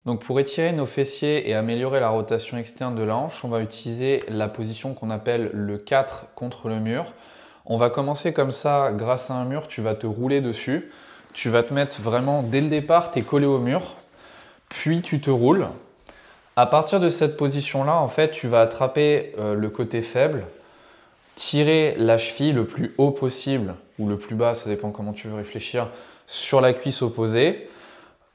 Donc pour étirer nos fessiers et améliorer la rotation externe de la hanche, on va utiliser la position qu'on appelle le 4 contre le mur. On va commencer comme ça, grâce à un mur, tu vas te rouler dessus. Tu vas te mettre vraiment, dès le départ, tu es collé au mur, puis tu te roules. À partir de cette position-là, en fait, tu vas attraper le côté faible, tirer la cheville le plus haut possible, ou le plus bas, ça dépend comment tu veux réfléchir, sur la cuisse opposée.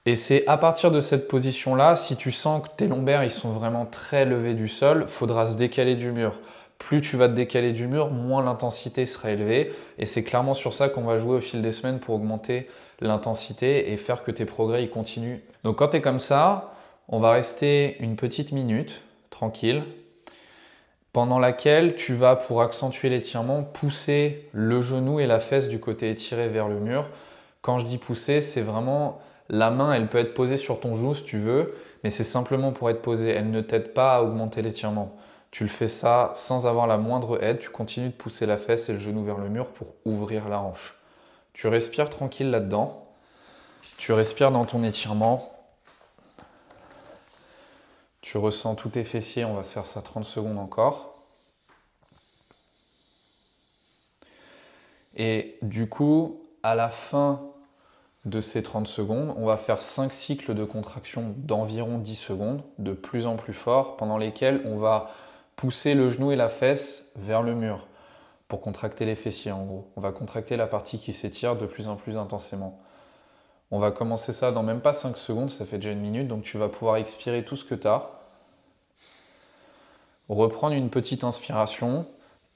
Et c'est à partir de cette position-là, si tu sens que tes lombaires ils sont vraiment très levés du sol, il faudra se décaler du mur. Plus tu vas te décaler du mur, moins l'intensité sera élevée. Et c'est clairement sur ça qu'on va jouer au fil des semaines pour augmenter l'intensité et faire que tes progrès ils continuent. Donc quand tu es comme ça, on va rester une petite minute, tranquille, pendant laquelle tu vas, pour accentuer l'étirement, pousser le genou et la fesse du côté étiré vers le mur. Quand je dis pousser, c'est vraiment... La main, elle peut être posée sur ton genou si tu veux, mais c'est simplement pour être posée. Elle ne t'aide pas à augmenter l'étirement. Tu le fais ça sans avoir la moindre aide. Tu continues de pousser la fesse et le genou vers le mur pour ouvrir la hanche. Tu respires tranquille là-dedans. Tu respires dans ton étirement. Tu ressens tous tes fessiers. On va se faire ça 30 secondes encore. Et du coup, à la fin de ces 30 secondes, on va faire 5 cycles de contraction d'environ 10 secondes, de plus en plus fort, pendant lesquels on va pousser le genou et la fesse vers le mur pour contracter les fessiers en gros. On va contracter la partie qui s'étire de plus en plus intensément. On va commencer ça dans même pas 5 secondes, ça fait déjà une minute, donc tu vas pouvoir expirer tout ce que tu as. Reprendre une petite inspiration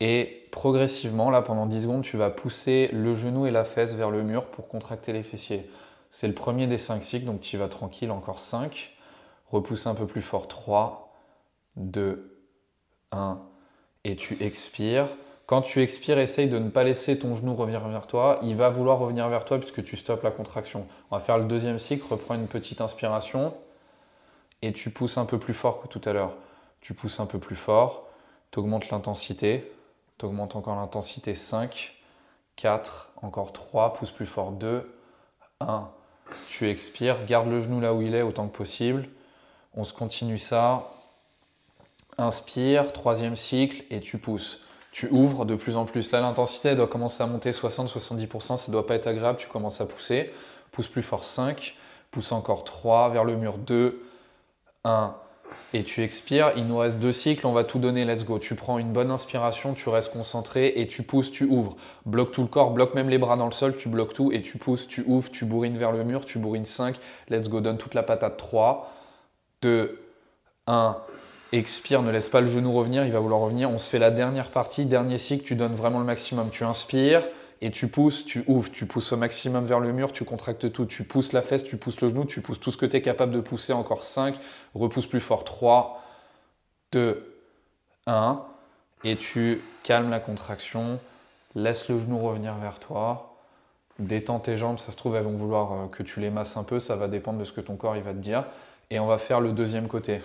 et progressivement, là pendant 10 secondes, tu vas pousser le genou et la fesse vers le mur pour contracter les fessiers. C'est le premier des 5 cycles, donc tu y vas tranquille, encore 5. Repousse un peu plus fort, 3, 2, 1, et tu expires. Quand tu expires, essaye de ne pas laisser ton genou revenir vers toi. Il va vouloir revenir vers toi puisque tu stoppes la contraction. On va faire le deuxième cycle, reprends une petite inspiration et tu pousses un peu plus fort que tout à l'heure. Tu pousses un peu plus fort, tu augmentes l'intensité. Tu augmentes encore l'intensité, 5, 4, encore 3, pousse plus fort, 2, 1. Tu expires, garde le genou là où il est autant que possible. On se continue ça. Inspire, troisième cycle et tu pousses. Tu ouvres de plus en plus. Là, l'intensité doit commencer à monter 60-70%. Ça ne doit pas être agréable. Tu commences à pousser. Pousse plus fort, 5. Pousse encore 3. Vers le mur, 2, 1. Et tu expires, il nous reste 2 cycles, on va tout donner, let's go. Tu prends une bonne inspiration, tu restes concentré et tu pousses, tu ouvres. Bloque tout le corps, bloque même les bras dans le sol, tu bloques tout et tu pousses, tu ouvres, tu bourrines vers le mur, tu bourrines 5, let's go, donne toute la patate, 3, 2, 1. Expire, ne laisse pas le genou revenir, il va vouloir revenir. On se fait la dernière partie, dernier cycle, tu donnes vraiment le maximum. Tu inspires et tu pousses, tu ouvres, tu pousses au maximum vers le mur, tu contractes tout. Tu pousses la fesse, tu pousses le genou, tu pousses tout ce que tu es capable de pousser. Encore 5, repousse plus fort. 3, 2, 1. Et tu calmes la contraction, laisse le genou revenir vers toi. Détends tes jambes, ça se trouve, elles vont vouloir que tu les masses un peu. Ça va dépendre de ce que ton corps il va te dire. Et on va faire le deuxième côté.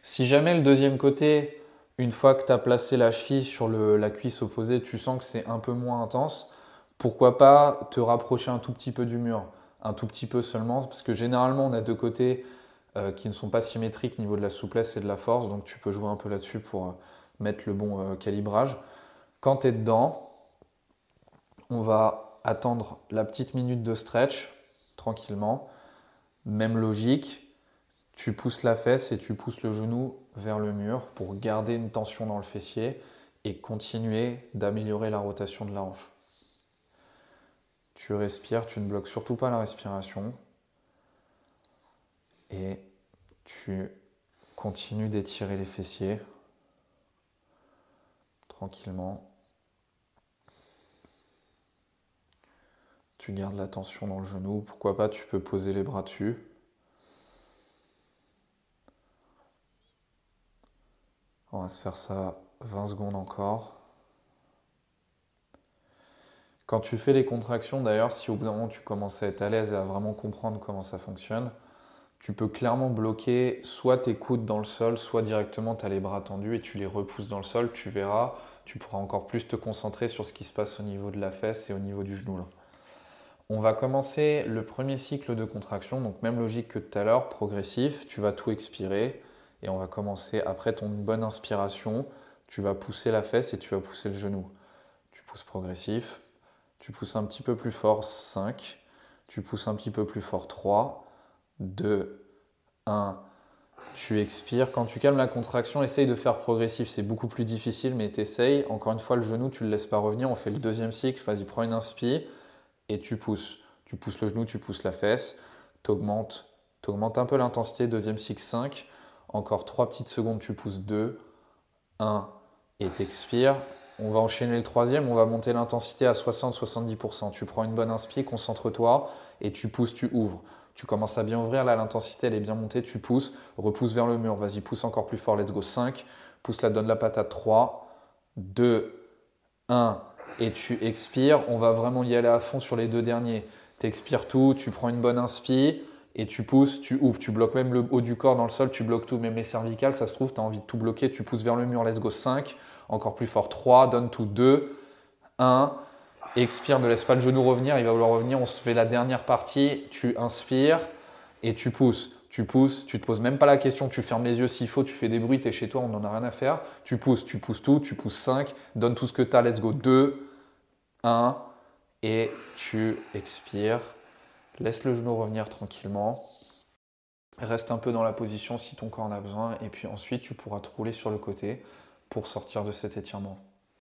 Si jamais le deuxième côté, une fois que tu as placé la cheville sur la cuisse opposée, tu sens que c'est un peu moins intense, pourquoi pas te rapprocher un tout petit peu du mur, un tout petit peu seulement, parce que généralement on a deux côtés qui ne sont pas symétriques au niveau de la souplesse et de la force, donc tu peux jouer un peu là-dessus pour mettre le bon calibrage. Quand tu es dedans, on va attendre la petite minute de stretch, tranquillement, même logique. Tu pousses la fesse et tu pousses le genou vers le mur pour garder une tension dans le fessier et continuer d'améliorer la rotation de la hanche. Tu respires, tu ne bloques surtout pas la respiration et tu continues d'étirer les fessiers tranquillement. Tu gardes la tension dans le genou, pourquoi pas tu peux poser les bras dessus. On va se faire ça 20 secondes encore. Quand tu fais les contractions, d'ailleurs, si au bout d'un moment tu commences à être à l'aise et à vraiment comprendre comment ça fonctionne, tu peux clairement bloquer soit tes coudes dans le sol, soit directement tu as les bras tendus et tu les repousses dans le sol. Tu verras, tu pourras encore plus te concentrer sur ce qui se passe au niveau de la fesse et au niveau du genou là. On va commencer le premier cycle de contraction, donc même logique que tout à l'heure, progressif. Tu vas tout expirer et on va commencer après ton bonne inspiration. Tu vas pousser la fesse et tu vas pousser le genou. Tu pousses progressif, tu pousses un petit peu plus fort, 5. Tu pousses un petit peu plus fort, 3, 2, 1. Tu expires. Quand tu calmes la contraction, essaye de faire progressif. C'est beaucoup plus difficile, mais t'essayes. Encore une fois, le genou, tu ne le laisses pas revenir. On fait le deuxième cycle. Vas-y, prends une inspi et tu pousses. Tu pousses le genou, tu pousses la fesse. T'augmentes un peu l'intensité. Deuxième cycle, 5. Encore 3 petites secondes, tu pousses 2, 1 et t'expires. On va enchaîner le troisième. On va monter l'intensité à 60-70%. Tu prends une bonne inspi, concentre-toi et tu pousses, tu ouvres. Tu commences à bien ouvrir, là l'intensité elle est bien montée, tu pousses, repousse vers le mur, vas-y pousse encore plus fort, let's go, 5, pousse la donne la patate, 3, 2, 1 et tu expires, on va vraiment y aller à fond sur les deux derniers. Tu expires tout, tu prends une bonne inspi et tu pousses, tu ouvres, tu bloques même le haut du corps dans le sol, tu bloques tout, même les cervicales, ça se trouve, tu as envie de tout bloquer, tu pousses vers le mur, let's go, 5, encore plus fort, 3, donne tout, 2, 1, expire, ne laisse pas le genou revenir, il va vouloir revenir, on se fait la dernière partie, tu inspires et tu pousses. Tu pousses, tu te poses même pas la question, tu fermes les yeux s'il faut, tu fais des bruits, tu es chez toi, on n'en a rien à faire. Tu pousses tout, tu pousses 5, donne tout ce que tu as, let's go, 2, 1 et tu expires. Laisse le genou revenir tranquillement. Reste un peu dans la position si ton corps en a besoin et puis ensuite tu pourras te rouler sur le côté pour sortir de cet étirement.